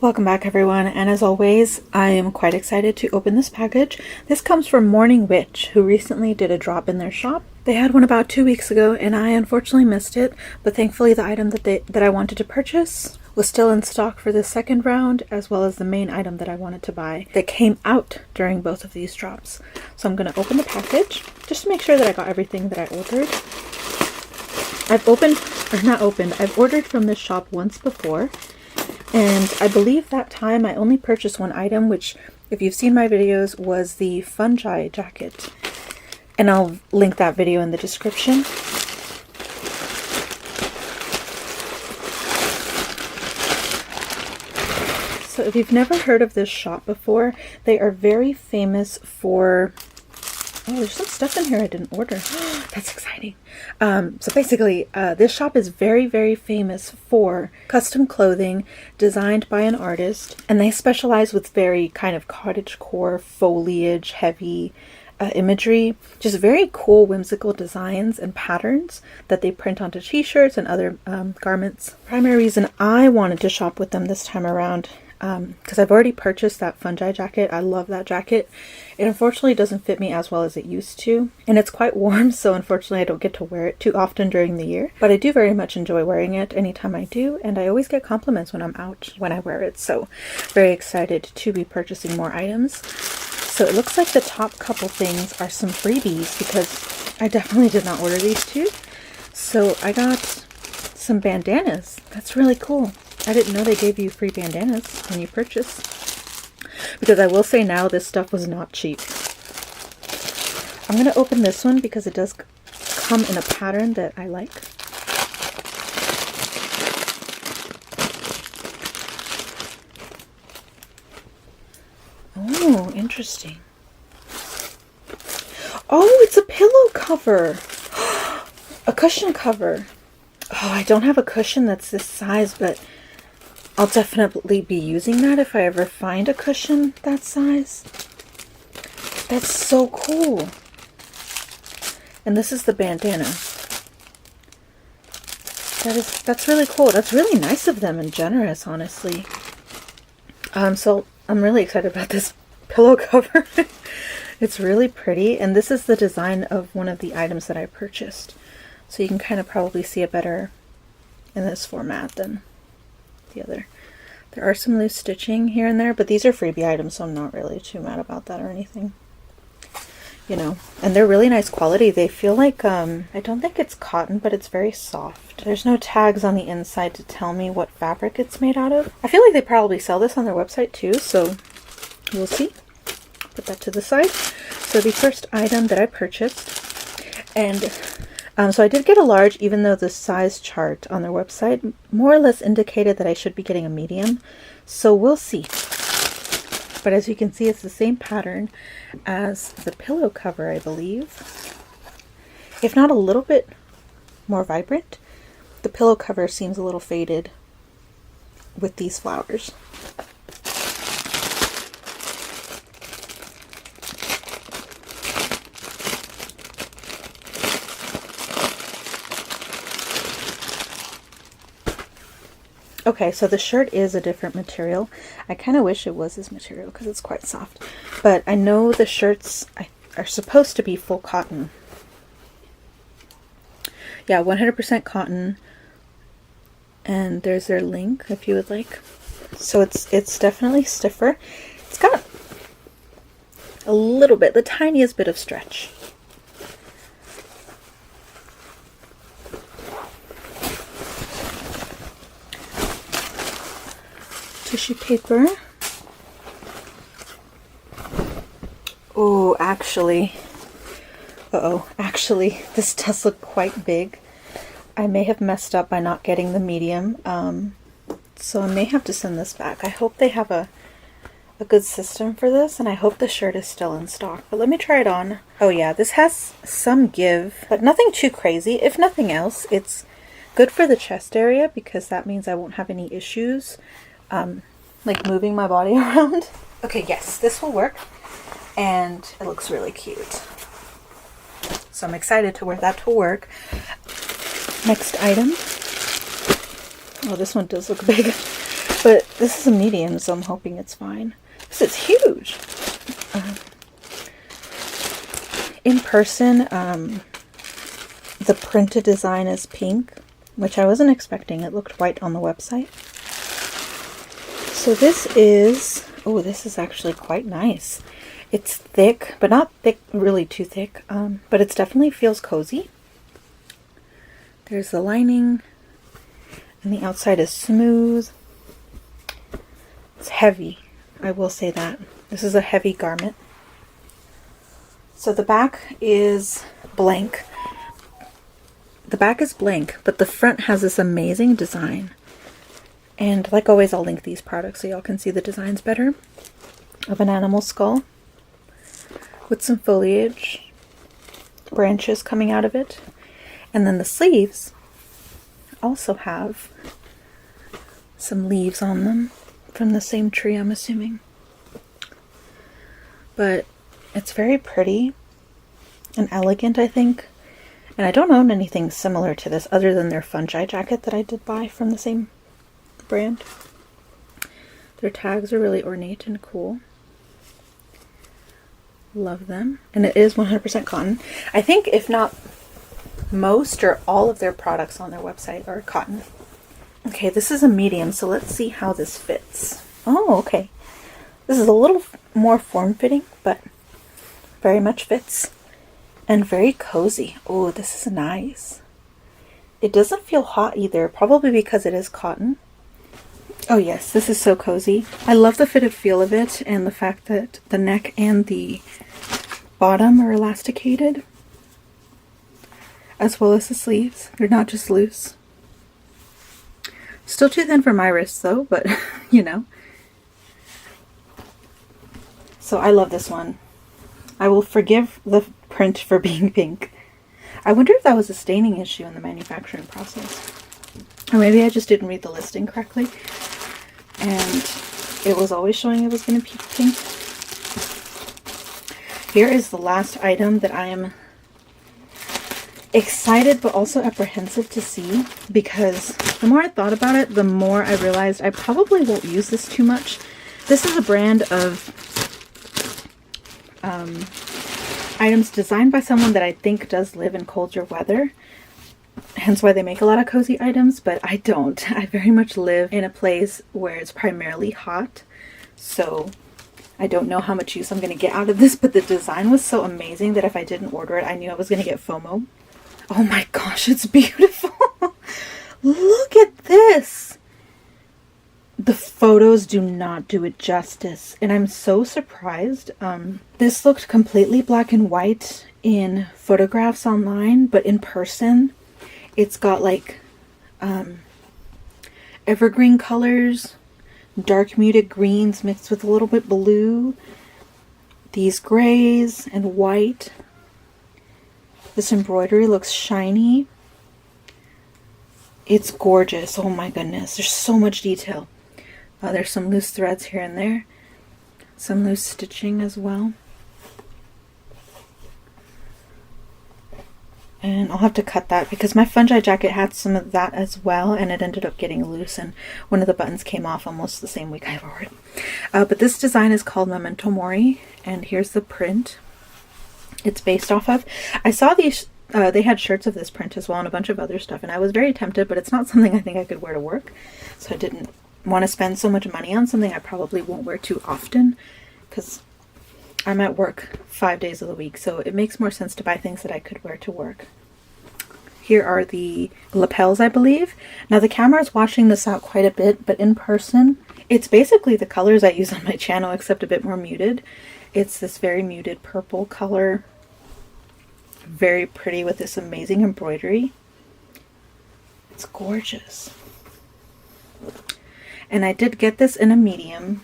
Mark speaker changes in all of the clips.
Speaker 1: Welcome back everyone, and as always, I am quite excited to open this package. This comes from Morning Witch, who recently did a drop in their shop. They had one about 2 weeks ago, and I unfortunately missed it, but thankfully the item that I wanted to purchase was still in stock for the second round, as well as the main item that I wanted to buy that came out during both of these drops. So I'm going to open the package, just to make sure that I got everything that I ordered. I've ordered from this shop once before, and I believe that time I only purchased one item, which, if you've seen my videos, was the fungi jacket. And I'll link that video in the description. So if you've never heard of this shop before, they are very famous for... Oh, there's some stuff in here I didn't order. That's exciting. So basically, this shop is very, very famous for custom clothing designed by an artist. And they specialize with very kind of cottagecore, foliage, heavy imagery. Just very cool, whimsical designs and patterns that they print onto t-shirts and other garments. Primary reason I wanted to shop with them this time around, because I've already purchased that fungi jacket. I love that jacket. It unfortunately doesn't fit me as well as it used to, and it's quite warm, so unfortunately I don't get to wear it too often during the year, but I do very much enjoy wearing it anytime I do, and I always get compliments when I'm out when I wear it, so very excited to be purchasing more items. So it looks like the top couple things are some freebies, because I definitely did not order these two. So I got some bandanas. That's really cool. I didn't know they gave you free bandanas when you purchase. Because I will say now, this stuff was not cheap. I'm going to open this one because it does come in a pattern that I like. Oh, interesting. Oh, it's a pillow cover. A cushion cover. Oh, I don't have a cushion that's this size, but I'll definitely be using that if I ever find a cushion that size. That's so cool. And this is the bandana. That's really cool. That's really nice of them and generous, honestly. So I'm really excited about this pillow cover. It's really pretty, and this is the design of one of the items that I purchased. So you can kind of probably see it better in this format than the other. There are some loose stitching here and there, but these are freebie items, so I'm not really too mad about that or anything. You know, and they're really nice quality. They feel like, I don't think it's cotton, but it's very soft. There's no tags on the inside to tell me what fabric it's made out of. I feel like they probably sell this on their website too, so we'll see. Put that to the side. So the first item that I purchased, and so I did get a large, even though the size chart on their website more or less indicated that I should be getting a medium. So we'll see. But as you can see, it's the same pattern as the pillow cover, I believe. If not a little bit more vibrant. The pillow cover seems a little faded with these flowers. Okay, so the shirt is a different material. I kind of wish it was this material because it's quite soft. But I know the shirts are supposed to be full cotton. Yeah, 100% cotton. And there's their link if you would like. So it's definitely stiffer. It's got a little bit, the tiniest bit of stretch. Tissue paper. Oh, actually, this does look quite big. I may have messed up by not getting the medium, so I may have to send this back. I hope they have a good system for this, and I hope the shirt is still in stock. But let me try it on. Oh yeah, this has some give, but nothing too crazy. If nothing else, it's good for the chest area because that means I won't have any issues like moving my body around. Okay, yes, this will work, and it looks really cute. So I'm excited to wear that to work. Next item. Oh, this one does look big. But this is a medium, so I'm hoping it's fine. This is huge. In person, the printed design is pink, which I wasn't expecting. It looked white on the website. So this is, oh, this is actually quite nice. It's thick, but not thick, really too thick, but it definitely feels cozy. There's the lining, and the outside is smooth. It's heavy, I will say that. This is a heavy garment. So the back is blank. The back is blank, but the front has this amazing design. And like always, I'll link these products so y'all can see the designs better. Of an animal skull with some foliage, branches coming out of it. And then the sleeves also have some leaves on them from the same tree, I'm assuming. But it's very pretty and elegant, I think. And I don't own anything similar to this other than their fungi jacket that I did buy from the same brand. Their tags are really ornate and cool. Love them. And it is 100% cotton. I think if not most or all of their products on their website are cotton. Okay, this is a medium, so let's see how this fits. Oh, okay. This is a little more form-fitting, but very much fits. And very cozy. Oh, this is nice. It doesn't feel hot either, probably because it is cotton. Oh yes, this is so cozy. I love the fitted feel of it and the fact that the neck and the bottom are elasticated, as well as the sleeves. They're not just loose. Still too thin for my wrists though, but you know. So I love this one. I will forgive the print for being pink. I wonder if that was a staining issue in the manufacturing process. Or maybe I just didn't read the listing correctly. And it was always showing it was going to be pink. Here is the last item that I am excited but also apprehensive to see, because the more I thought about it, the more I realized I probably won't use this too much. This is a brand of items designed by someone that I think does live in colder weather. Hence why they make a lot of cozy items, but I don't. I very much live in a place where it's primarily hot, so I don't know how much use I'm going to get out of this, but the design was so amazing that if I didn't order it, I knew I was going to get FOMO. Oh my gosh, it's beautiful! Look at this! The photos do not do it justice, and I'm so surprised. This looked completely black and white in photographs online, but in person, it's got like evergreen colors, dark muted greens mixed with a little bit blue, these grays and white. This embroidery looks shiny. It's gorgeous. Oh my goodness, there's so much detail. There's some loose threads here and there, some loose stitching as well. And I'll have to cut that because my fungi jacket had some of that as well, and it ended up getting loose, and one of the buttons came off almost the same week I wore it. But this design is called Memento Mori, and here's the print it's based off of. I saw these, they had shirts of this print as well and a bunch of other stuff, and I was very tempted, but it's not something I think I could wear to work, so I didn't want to spend so much money on something I probably won't wear too often, because I'm at work 5 days of the week, so it makes more sense to buy things that I could wear to work. Here are the lapels, I believe. Now the camera is washing this out quite a bit, but in person, it's basically the colors I use on my channel, except a bit more muted. It's this very muted purple color. Very pretty with this amazing embroidery. It's gorgeous. And I did get this in a medium,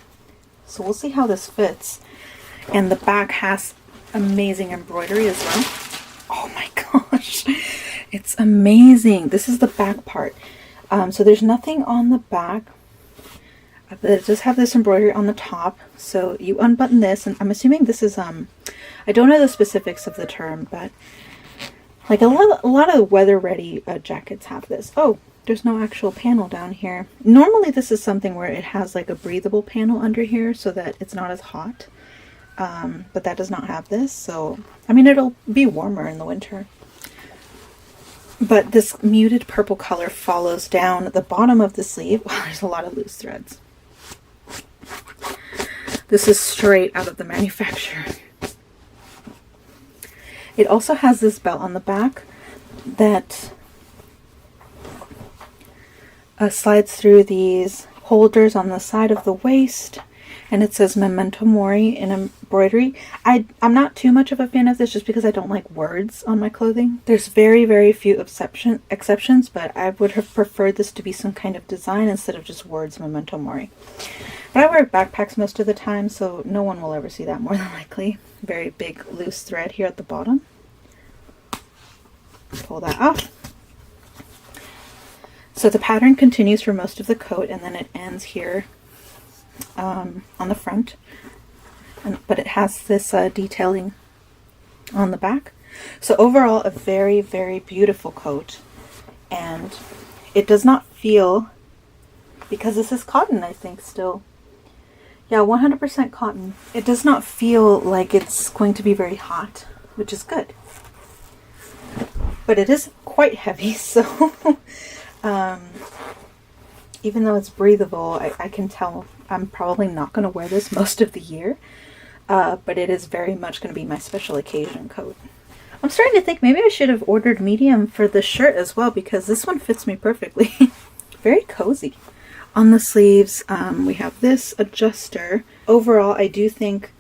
Speaker 1: so we'll see how this fits. And the back has amazing embroidery as well. Oh my gosh, it's amazing. This is the back part. So there's nothing on the back, but it does have this embroidery on the top. So you unbutton this, and I'm assuming this is, I don't know the specifics of the term, but like a lot of weather ready jackets have this. Oh, There's no actual panel down here. Normally this is something where it has like a breathable panel under here so that it's not as hot. But that does not have this, so I mean it'll be warmer in the winter. But this muted purple color follows down the bottom of the sleeve. Wow, there's a lot of loose threads. This is straight out of the manufacturer. It also has this belt on the back that slides through these holders on the side of the waist, and it says Memento Mori in embroidery. I'm not too much of a fan of this just because I don't like words on my clothing. There's very, very few exceptions, but I would have preferred this to be some kind of design instead of just words Memento Mori. But I wear backpacks most of the time, so no one will ever see that more than likely. Very big loose thread here at the bottom. Pull that off. So the pattern continues for most of the coat, and then it ends here on the front. But it has this detailing on the back. So overall, a very, very beautiful coat. And it does not feel, because this is cotton, I think, still. Yeah, 100% cotton. It does not feel like it's going to be very hot, which is good. But it is quite heavy, so even though it's breathable, I can tell I'm probably not going to wear this most of the year. But it is very much going to be my special occasion coat. I'm starting to think maybe I should have ordered medium for the shirt as well, because this one fits me perfectly. Very cozy. On the sleeves, we have this adjuster. Overall, I do think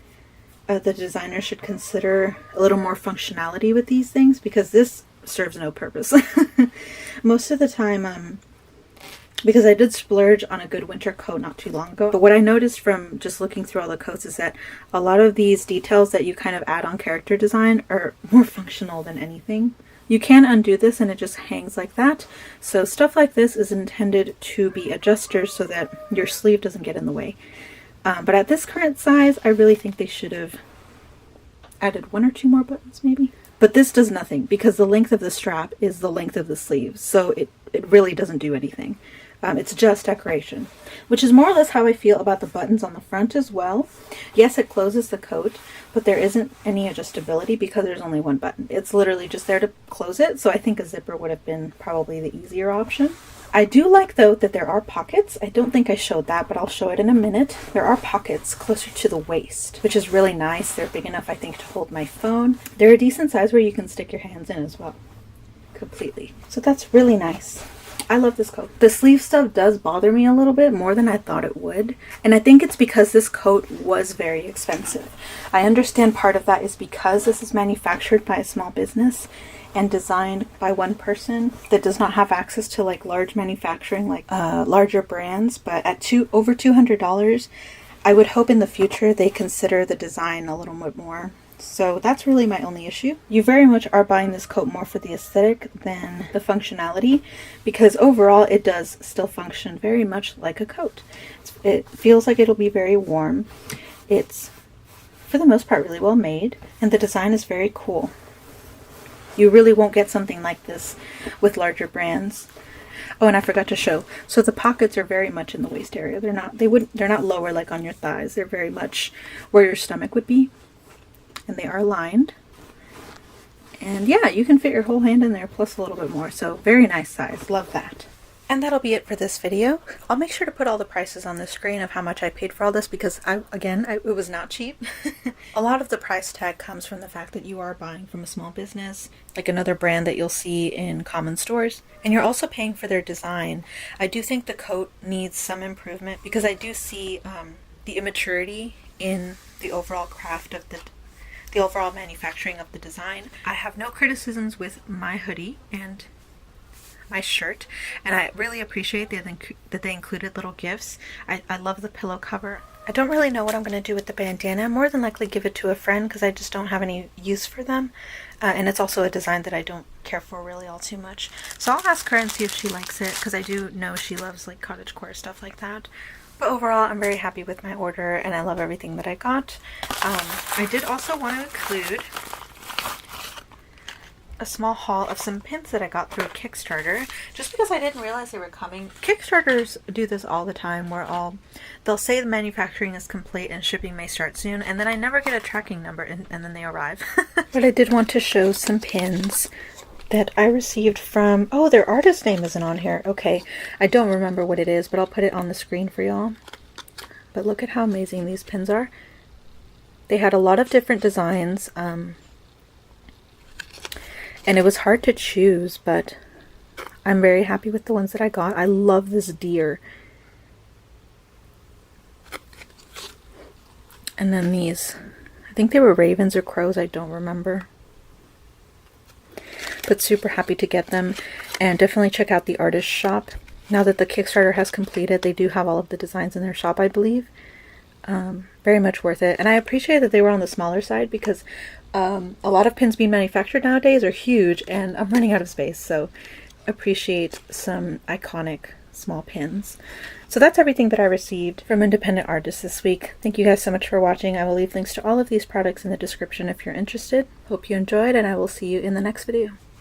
Speaker 1: the designer should consider a little more functionality with these things, because this serves no purpose. Most of the time, because I did splurge on a good winter coat not too long ago, but what I noticed from just looking through all the coats is that a lot of these details that you kind of add on character design are more functional than anything. You can undo this and it just hangs like that. So stuff like this is intended to be adjusters so that your sleeve doesn't get in the way. But at this current size, I really think they should have added 1 or 2 more buttons maybe. But this does nothing because the length of the strap is the length of the sleeve. So it really doesn't do anything. It's just decoration, which is more or less how I feel about the buttons on the front as well. Yes, it closes the coat, but there isn't any adjustability because there's only one button. It's literally just there to close it, so I think a zipper would have been probably the easier option. I do like, though, that there are pockets. I don't think I showed that, but I'll show it in a minute. There are pockets closer to the waist, which is really nice. They're big enough, I think, to hold my phone. They're a decent size where you can stick your hands in as well, completely. So that's really nice. I love this coat. The sleeve stuff does bother me a little bit more than I thought it would. And I think it's because this coat was very expensive. I understand part of that is because this is manufactured by a small business and designed by one person that does not have access to like large manufacturing, like larger brands. But at over $200, I would hope in the future they consider the design a little bit more. So that's really my only issue. You very much are buying this coat more for the aesthetic than the functionality, because overall it does still function very much like a coat. It feels like it'll be very warm. It's, for the most part, really well made, and the design is very cool. You really won't get something like this with larger brands. Oh, and I forgot to show. So the pockets are very much in the waist area. They're not lower like on your thighs. They're very much where your stomach would be. And they are lined. And yeah, you can fit your whole hand in there plus a little bit more. So very nice size. Love that. And that'll be it for this video. I'll make sure to put all the prices on the screen of how much I paid for all this because it was not cheap. A lot of the price tag comes from the fact that you are buying from a small business, like another brand that you'll see in common stores. And you're also paying for their design. I do think the coat needs some improvement because I do see the immaturity in the overall craft of the overall manufacturing of the design. I have no criticisms with my hoodie and my shirt, and I really appreciate that they included little gifts. I love the pillow cover. I don't really know what I'm going to do with the bandana. More than likely give it to a friend because I just don't have any use for them. And it's also a design that I don't care for really all too much. So I'll ask her and see if she likes it because I do know she loves like cottagecore stuff like that. But overall, I'm very happy with my order, and I love everything that I got. I did also want to include a small haul of some pins that I got through Kickstarter, just because I didn't realize they were coming. Kickstarters do this all the time, where they'll say the manufacturing is complete and shipping may start soon, and then I never get a tracking number, and then they arrive. But I did want to show some pins that I received from, oh, their artist name isn't on here. Okay, I don't remember what it is, but I'll put it on the screen for y'all. But look at how amazing these pins are. They had a lot of different designs, and it was hard to choose, but I'm very happy with the ones that I got. I love this deer. And then these, I think they were ravens or crows, I don't remember. But super happy to get them, and definitely check out the artist shop. Now that the Kickstarter has completed, they do have all of the designs in their shop, I believe. Very much worth it. And I appreciate that they were on the smaller side, because a lot of pins being manufactured nowadays are huge, and I'm running out of space, so appreciate some iconic small pins. So that's everything that I received from independent artists this week. Thank you guys so much for watching. I will leave links to all of these products in the description if you're interested. Hope you enjoyed, and I will see you in the next video.